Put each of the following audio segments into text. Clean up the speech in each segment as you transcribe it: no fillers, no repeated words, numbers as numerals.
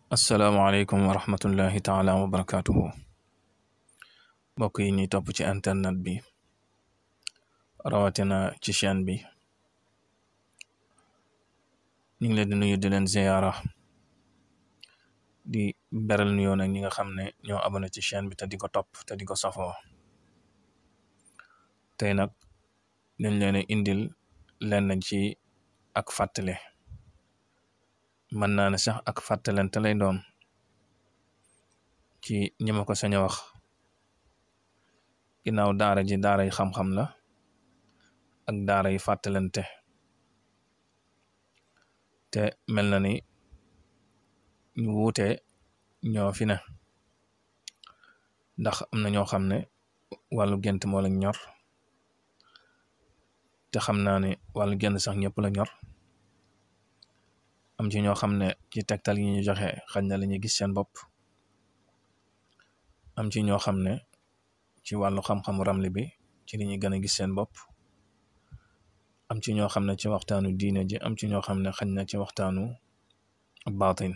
asalaamaaleykum wa rahmatullahi taala wa barakaatuhu mbokk yi ñuy topp ci internet bi rawatina ci chaîne bi ñu ngi leen di nuyu di leen ziyaara di beral nuyoo nag ñi nga xam ne ñoo abonné ci chaîne bi te di ko topp te di ko safoo tey nag dañ leen indil leen ci ak fàttale mën naa ne sax ak fàttalente lay doon ci ñi ma ko sañ a wax ginnaaw daara ji daara yi xam-xam la ak daara yi fàttalente te mel na ni ñu wuute ñoo fi ne ndax am na ñoo xam ne wàllu gént moo lañ ñor te xam naa ne wàllu gént sax ñëpp la ñor am ci ñoo xam ne ci tegtal yi ñu joxe xañ na la ñuy gis seen bopp am ci ñoo xam ne ci wàllu xam-xamu ramli bi ci li ñuy gën a gis seen bopp am ci ñoo xam ne ci waxtaanu diine ji am ci ñoo xam ne xañ na ci waxtaanu baatin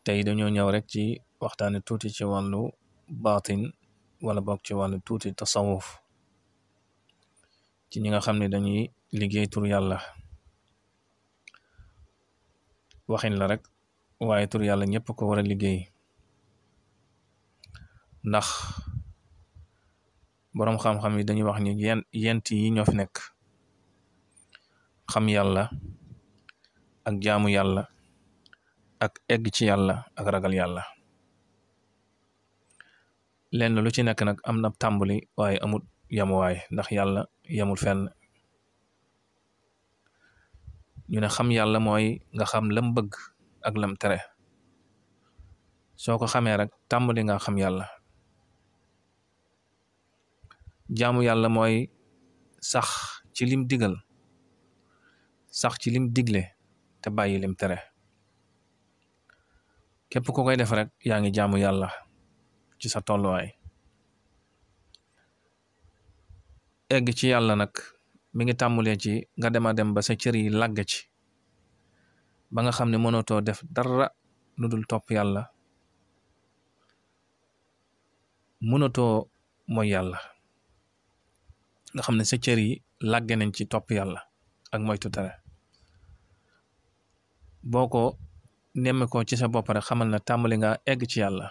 tey dañoo ñëw rek ci waxtaane tuuti ci wàllu baatin wala boog ci wàllu tuuti tasawuf ci ñi nga xam ne dañuy liggéey tur yàlla waxin la rek waaye tur yàlla ñëpp ko war a liggéey ndax boroom xam-xam yi dañuy wax ni yent yi ñoo fi nekk xam yàlla ak jaamu yàlla ak egg ci yàlla ak ragal yàlla lenn lu ci nekk nag am na tàmbali waaye amul yamuwaay ndax yàlla yamul fenn ñu ne xam yàlla mooy nga xam lam bëgg ak lam tere soo ko xamee rek tàmbali nga xam yàlla jaamu yàlla mooy sax ci lim digal sax ci lim digle te bàyyi lim tere képp ku koy def rek yaa ngi jaamu yàlla ci sa tolluwaay egg ci yàlla nag mi ngi tàmmulee ci nga dema dem ba sa cër yi làgg ci ba nga xam ne mënatoo def dara lu dul topp yàlla mënatoo mooy yàlla nga xam ne sa cër yi làgge nañ ci topp yàlla ak moytu tere boo ko nemme ko ci sa bopp rek xamal na tàmbali nga egg ci yàlla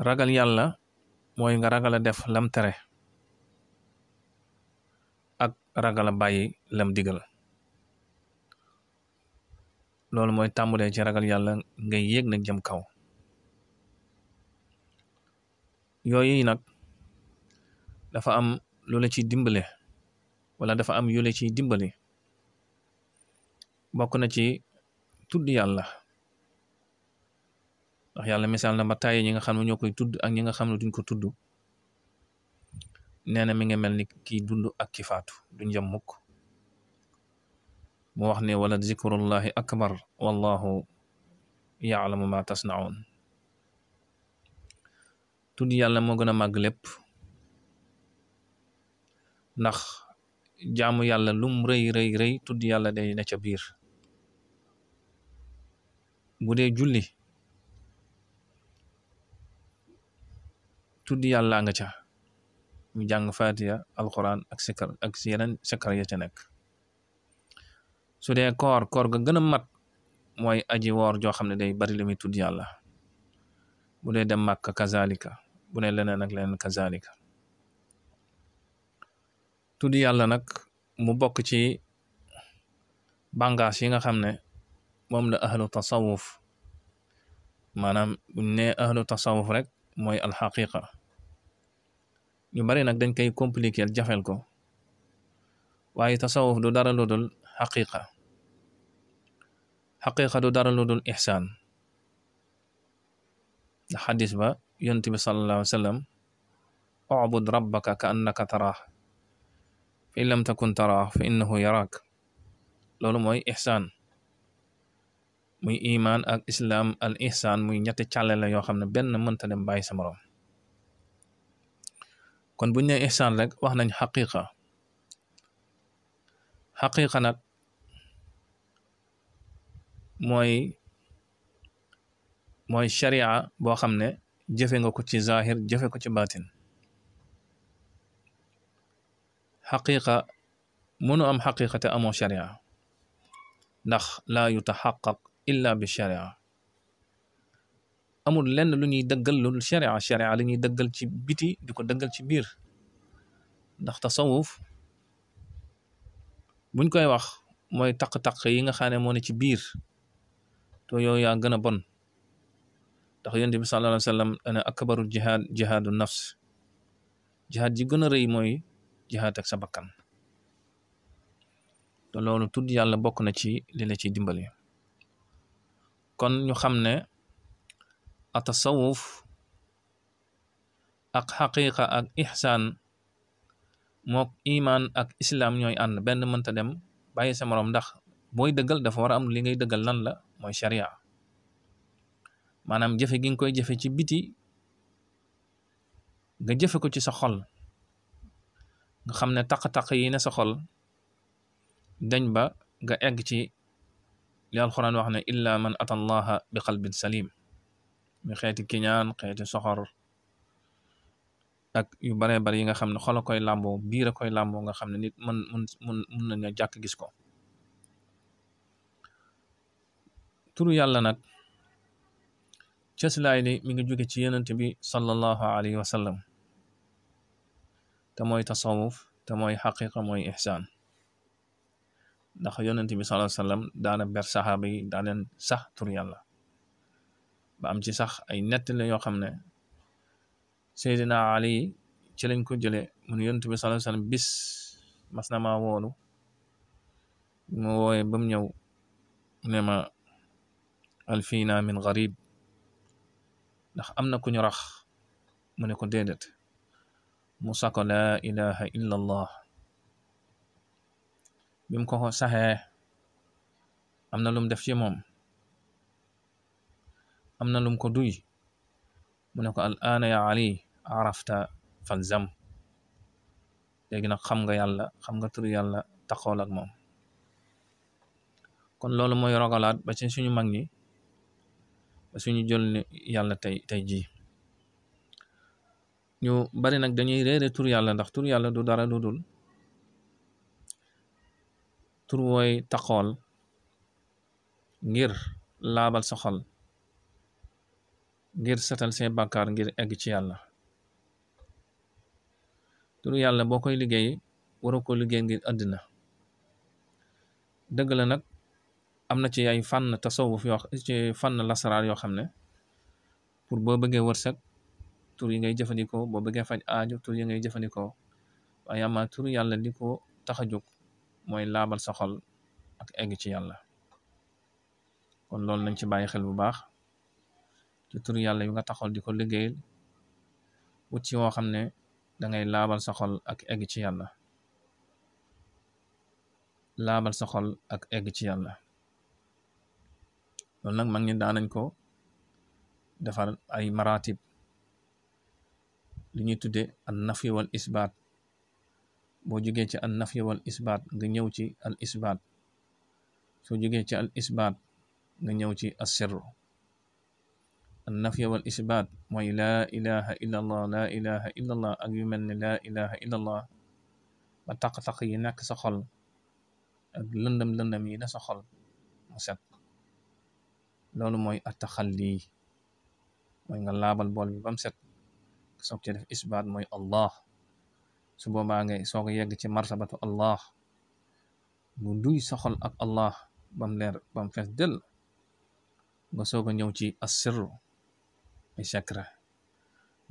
ragal yàlla mooy nga ragal a def lam tere ak ragal a bàyyi lam digal loolu mooy tàmbalee ci ragal yàlla ngay yéeg nag jëm kaw yooyu nag dafa am lu la ciy dimbale wala dafa am yu la ciy dimbali bokk na ci tudd yàlla ndax yàlla misaal na ba tàyyi ñi nga xam ne ñoo koy tudd ak ñi nga xam ne duñ ko tudd nee na mi ngi mel ni kii dund ak ki faatu duñ jëm mukk mu wax ne wala zikrullahi akbar wallahu yaalamu ma tasnaun tudd yàlla moo gën a màgg lépp ndax jaamu yàlla lum rëy tudd yàlla day ne ca biir bu dee julli tudd yàlla nga ca mu jàng fatiha alquran ak sikar ak yeneen sikar ya ca nekk su dee koor ga gën a mat mooy aji woor joo xam ne day bari li muy tudd yàlla bu dee dem màkk kazalika bu ne leneen ak leneen kazalika tudd yàlla nag mu bokk ci bàngaas yi nga xam ne moom la ahlu tasawuf maanaam buñ ne ahlu tasawuf rek mooy alxaqiqa ñu bari nag dañ koy compliquer jafel ko waaye tasawuf du dara lu dul xaqiqa du dara lu dul ixsaan ndax xadis ba yonent bi sallallahu alayhi wa sallam ubud rabbaka ka annaka taraah fa in lam takun taraah fa innahu yaraak loolu mooy ixsaan muy imaan ak islaam al ihsaan muy ñetti càlle la yoo xam ne benn mënta dem bàyyi sa morom kon buñ ne ihsaan rek wax nañ xaqiqa nag mooy sharia boo xam ne jëfe nga ko ci zahir jëfe ko ci baatin. xaqiqa mënu am xaqiqa te amoo sharia, ndax laa yutaxaqaq illa bi sharia. amul lenn lu ñuy dëggal lu sharia li ñuy dëggal ci biti di ko dëggal ci biir. ndax tasawuf buñ koy wax mooy taq-taq yi nga xam ne moo ne ci biir to yooyu yaa gën a bon. ndax yonent bi sallallahu alayhi wa sallam ana akbaru jihaadu nafs, jihaad ji gën a rëy mooy jihaad ak sa bakkan. te loolu tudd yàlla bokk na ci li la ciy dimbali. kon ñu xam ne a tasawuf ak xaqiqa ak ixsaan mook iman ak islam ñooy ànd, benn mënta dem bàyyi sa morom. ndax booy dëggal dafa war a am li ngay dëggal lan la, mooy sharia. maanaam jëfe gi nga koy jëfe ci biti nga jëfe ko ci sa xol, nga xam ne taq-taq yi ne sa xol dañ ba nga egg ci li alxuraan wax ne illa man ata allaha bi qalbin salim. mi xeeti kiñaan, xeeti soxor ak yu baree bari yi nga xam ne xol a koy làmboo, biir a koy làmboo, nga xam ne nit mun nañu jàkk gis ko. turu yàlla nag cëslaay li mi ngi jóge ci yenent bi sallallahu alayhi wa sallam, te mooy tasawuf, te mooy xaqiqa, mooy ixsaan. ndax yonent bi sallallahu alayhi wa sallam daana ber saxaaba yi daa leen sax turu yàlla, ba am ci sax ay nettali yoo xam ne Seydina Ali ci lañ ko jële mu ne yonent bi sallallahu alayhi wa sallam bis mas na maa woolu mu wooye ba mu ñëw ne ma alfiina min garib, ndax am na ku ñu rax. mu ne ko déedéet. mu sako laa ilaha illa allah. bim ko saxee am na lum def ci moom, am na lum ko duy. mu ne ko al aana ya ali arafta falzam. léegi nag xam nga yàlla, xam nga turu yàlla, taxool ak moom. kon loolu mooy rogalaat ba ci suñu mag ñi, ba suñu jël yàlla tey ji. ñu bari nag dañuy réere tur yàlla, ndax tur yàlla du dara lu dul tur wooy taxool ngir laabal sa xol, ngir setal say bàkkaar, ngir egg ci yàlla. tur yàlla boo koy liggéey waroo ko liggéey ngir àddina. dëgg la nag am na ci ay fànn tasawuf ci fànn lasaraar yoo xam ne pour boo bëggee wërsëg tur yi ngay jëfandikoo, boo bëggee faj aajo tur yi ngay jëfandikoo. waaye ama tur yàlla li ko tax a jóg mooy laabal sa xol ak egg ci yàlla. kon loolu nañ ci bàyyi xel bu baax ci tur yàlla yu nga taxol di ko liggéeyal, wut ci woo xam ne dangay laabal sa xol ak egg ci yàlla. laabal sa xol ak egg ci yàlla. loolu nag mag ñi daanañ ko defar ay maratib, li ñuy tudde an nafi wal isbaat. boo jógee ci an nafi wal isbaat nga ñëw ci al isbaat. soo jógee ci al isbaat nga ñëw ci assirru. an nafi wal isbaat mooy laa ilaha illa allah, laa ilaha illa allah ak yu mel ne laa ilaha illa allah, ba taq-taq yi nekk sa xol ak lëndëm yi na sa xol mu set. loolu mooy attaxalli, mooy nga laabal bool bi bam set. soog ci def isbaat mooy allah. su boobaa ngay soo ko yegg ci martabatu allah, mu duy sa xol ak allah bam leer bam fees del, nga soog a ñëw ci assirru, ay secret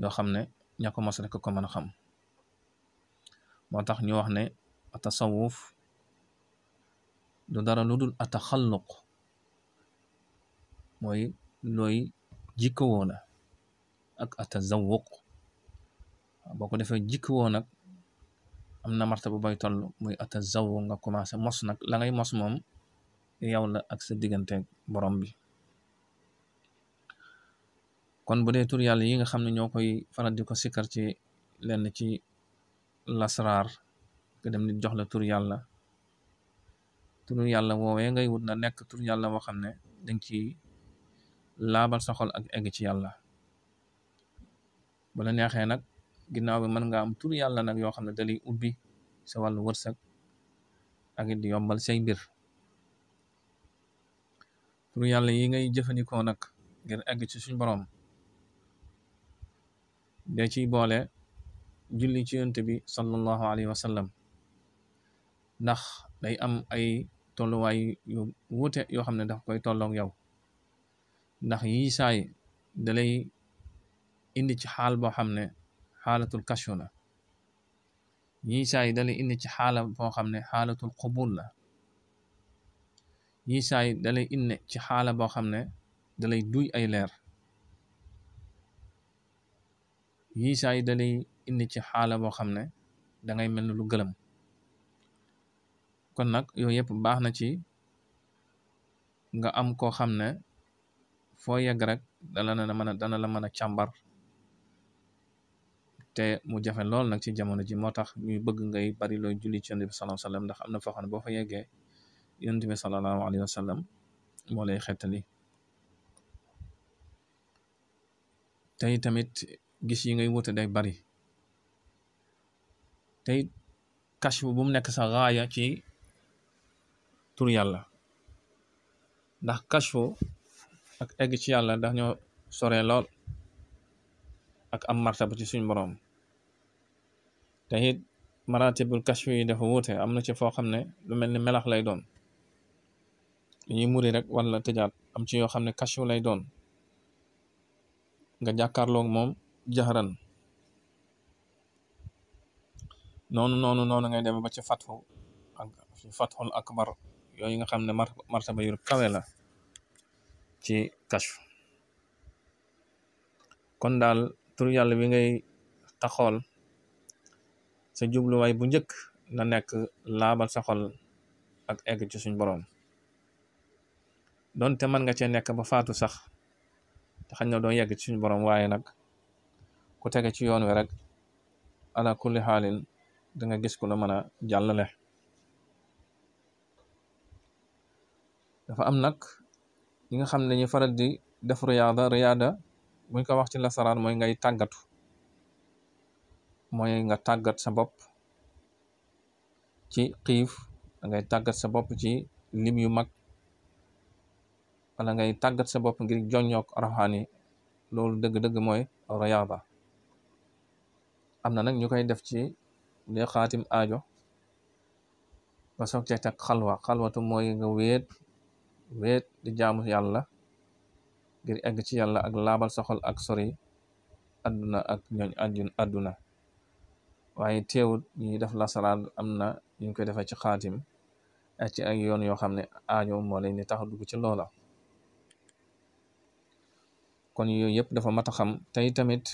yoo xam ne ña ko mos rek ko mën a xam. moo tax ñu wax ne tasawuf du dara lu dul ataxalluq, mooy looy jikkowoo la, ak atazawuq. boo ko defee jikkowoo nag am na martaba bu bay toll muy atazawuq, nga commencé mos nag la ngay mos moom yow la ak sa diggante borom bi. kon bu dee tur yàlla yi nga xam ne ñoo koy faral di ko sikkar ci lenn ci lasraar, nga dem nit jox la tur yàlla woowee ngay wut na nekk tur yàlla boo xam ne dañ ci laabal sa xol ak egg ci yàlla. bu la neexee nag ginnaaw bi mën nga am tur yàlla nag yoo xam ne dalay ubbi sa wàllu wërsëg ak it yombal say mbir. tur yàlla yi ngay jëfandikoo nag ngir egg ci suñ boroom da ciy boole julli ci yonent bi sallallahu alayhi wa sallam, ndax day am ay tolluwaay yu wuute yoo xam ne daf koy tolloog yow. ndax yi saay dalay indi ci xaal boo xam ne xaalatul kashfu la, yi saay dalay indi ci xaala boo xam ne xaalatul qubul la, yi saay dalay indi ci xaala boo xam ne dalay duy ay leer, yi saay dalay indi ci xaala boo xam ne dangay mel ni lu gëlëm. kon nag yooyu yëpp baax na ci nga am koo xam ne foo yegg rek dana la mën a càmbar, te mu jafe lool nag ci jamono ji. moo tax ñuy bëgg ngay bari looy julli ci yonent bi sallallahu alayhi wa sallam, ndax am na foo xam ne boo fa yeggee yonent bi sallallahu alayhi wa sallam moo lay xettali. tey tamit gis yi ngay wute day bari, tey kashfu bu mu nekk sa gaaya ci tur yàlla, ndax kashfu ak egg ci yàlla ndax ñoo sore lool ak am martaba ci suñ boroom. te it maratibul kashfu yi dafa wuute, am na ci foo xam ne lu mel ni melax lay doon, dañuy muri rek wala tëjaat. am ci yoo xam ne kashfu lay doon, nga jàkkaarloog moom jaxaran. noonu ngay dem ba ci fathul akbar, yooyu nga xam ne martaba yu kawe la ci kashf. kon daal tur yàlla bi ngay taxool sa jubluwaay bu njëkk na nekk laabal sa xol ak egg ci suñ boroom. donte mën nga cee nekk ba faatu sax te xañ na doo yegg ci suñ boroom, waaye nag ku tege ci yoon wi rek ala kulli xaalin danga gis ku la mën a jàllale. dafa am nag ñi nga xam ne dañuy faral di def riyaada buñ ko wax ci lasaraan mooy ngay tàggatu, mooy nga tàggat sa bopp ci xiif, ngay tàggat sa bopp ci lim yu mag, wala ngay tàggat sa bopp ngir joññook raxaani. loolu dëgg-dëgg mooy riyaada. am na nag ñu koy def ci de xaatim aajo ba soog cee teg xalwatu mooy nga wéet di jaamu yàlla ngir egg ci yàlla ak laabal sa xol ak sori àdduna ak ñooñ àdduna. waaye teewut ñi def lasaraan am na ñu koy defee ci xaatim ak ci ay yoon yoo xam ne aajo moo leen ni tax dugg ci loola. kon yooyu yëpp dafa mat a xam. tey tamit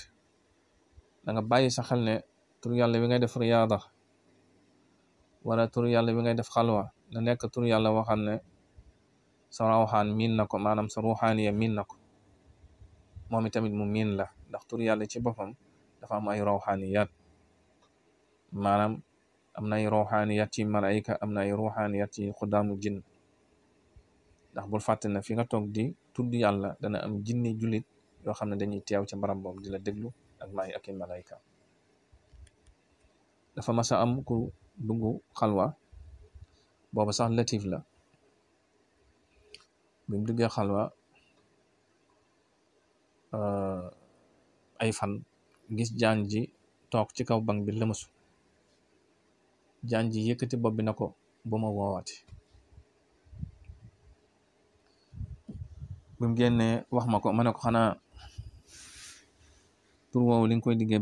da nga bàyyi sa xel ne tur yàlla bi ngay def riyaada wala tur yàlla bi ngay def xalwa na nekk tur yàlla woo xam ne sa rawxaan miin na ko, maanaam sa ruuxaaniya miin na ko, moom itamit mu miin la. ndax tur yàlla ci boppam dafa am ay rawxaaniyaat, maanaam am na ay rawxaaniyaat ci malaayika, am na ay ruuxaaniyaat ci xuddaamu jinn. ndax bul fàtte ne fi nga toog di tudd yàlla dana am jinni jullit yoo xam ne dañuy teew ci barab boobu di la déglu ak maay ak i malaayika. dafa masa am ku dugg xalwa boobu sax latif la. bi mu duggee xalwa ay fan gis jaan ji toog ci kaw bank bi lëmasu. jaan ji yëkkati bopp bi na ko bu ma woowaati. bi mu génnee wax ma ko, ma ne ko xanaa tur woowu li nga koy diggee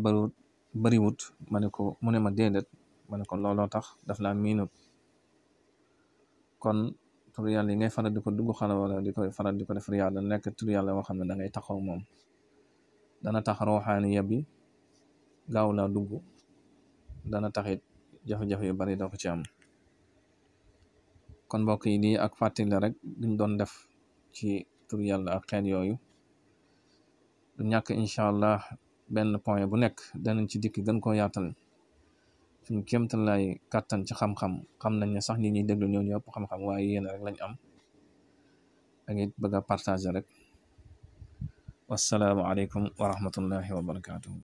bariwut. ma ne ko mu ne ma déedéet. ma ne ko looloo tax daf laa miinut. kon tur yàlla yi ngay faral di ko dugg xala wala di koy faral di ko def riyaada nekk tur yàlla woo xam ne da ngay taxaw moom, dana tax ruuxaaniya bi gaaw laa dugg, dana taxit jafe-jafe yu bari doo ko ci am. kon mbokk yi lii ak fàttali la rek duñ doon def ci tur yàlla ak xeet yooyu. du ñàkk incha allah benn point bu nekk danañ ci dikk gën koo yaatal suñ kéemtalaay kàttan ci xam-xam. xam nañ ne sax nit ñuy déglu ñoo ñu ëpp xam-xam, waaye yéen rek lañ am. ak it bëgg a partager rek. Wassalaamu aleykum wa rahmatullahi wa barakatuhu.